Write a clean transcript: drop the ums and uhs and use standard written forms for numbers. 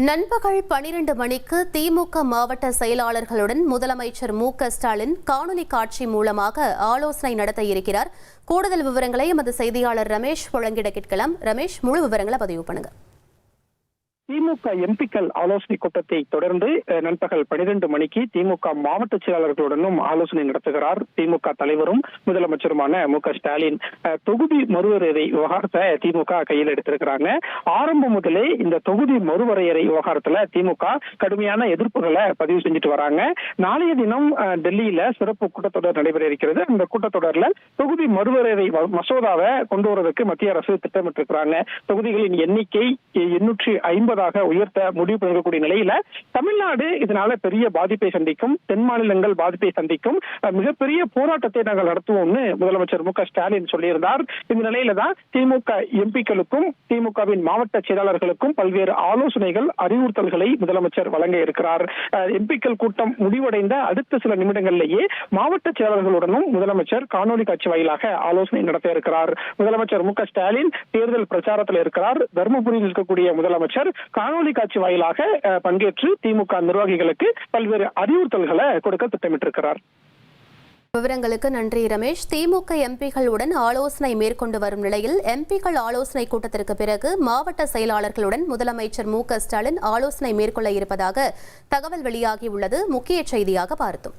நண்பகல் 12 மணிக்கு திமுக மாவட்ட செயலாளர்களுடன் முதலமைச்சர் மு.க.ஸ்டாலின் காணொலி காட்சி மூலமாக ஆலோசனை நடத்த இருக்கிறார். கூடுதல் விவரங்களை எமது செய்தியாளர் ரமேஷ் வழங்கிட கேட்கலாம். ரமேஷ், முழு விவரங்களை பதிவு பண்ணுங்க. திமுக எம்பிக்கள் ஆலோசனை கூட்டத்தை தொடர்ந்து நண்பகல் 12 மணிக்கு திமுக மாவட்ட செயலாளர்களுடனும் ஆலோசனை நடத்துகிறார் திமுக தலைவரும் முதலமைச்சருமான மு.க.ஸ்டாலின். தொகுதி மறுவரையறை விவகாரத்தை திமுக கையில் எடுத்திருக்கிறாங்க. ஆரம்பம் முதலே இந்த தொகுதி மறுவரையறை விவகாரத்துல திமுக கடுமையான எதிர்ப்புகளை பதிவு செஞ்சுட்டு வராங்க. நாளைய தினம் டெல்லியில சிறப்பு கூட்டத்தொடர் நடைபெற இருக்கிறது. இந்த கூட்டத்தொடர்ல தொகுதி மறுவரையறை மசோதாவை கொண்டு வருவதற்கு மத்திய அரசு திட்டமிட்டிருக்கிறாங்க. தொகுதிகளின் எண்ணிக்கை 850 உயர்த்த முடிவு பண்ணக்கூடிய நிலையில தமிழ்நாடு இதனால பெரிய பாதிப்பை சந்திக்கும், தென் மாநிலங்கள் பாதிப்பை சந்திக்கும், மிகப்பெரிய போராட்டத்தை நாங்கள் நடத்துவோம்னு முதலமைச்சர் மு.க.ஸ்டாலின் சொல்லியிருந்தார். இந்த நிலையில தான் திமுக எம்பிக்களுக்கும் திமுகவின் மாவட்ட செயலாளர்களுக்கும் பல்வேறு ஆலோசனைகள், அறிவுறுத்தல்களை முதலமைச்சர் வழங்க இருக்கிறார். எம்பிக்கள் கூட்டம் முடிவடைந்த அடுத்த சில நிமிடங்களிலேயே மாவட்ட செயலாளர்களுடனும் முதலமைச்சர் காணொலி காட்சி வாயிலாக ஆலோசனை நடத்த இருக்கிறார். முதலமைச்சர் மு.க.ஸ்டாலின் தேர்தல் பிரச்சாரத்தில் இருக்கிறார். தர்மபுரியில் இருக்கக்கூடிய முதலமைச்சர் காணொலி காட்சி வாயிலாக பங்கேற்று திமுக நிர்வாகிகளுக்கு பல்வேறு அறிவுறுத்தல்களை கொடுக்க திட்டமிட்டிருக்கிறார். விவரங்களுக்கு நன்றி ரமேஷ். திமுக எம்பிகளுடன் ஆலோசனை மேற்கொண்டு வரும் நிலையில் எம்பிக்கள் ஆலோசனை கூட்டத்திற்கு பிறகு மாவட்ட செயலாளர்களுடன் முதலமைச்சர் மு.க.ஸ்டாலின் ஆலோசனை மேற்கொள்ள இருப்பதாக தகவல் வெளியாகியுள்ளது. முக்கிய செய்தியாக பார்த்தோம்.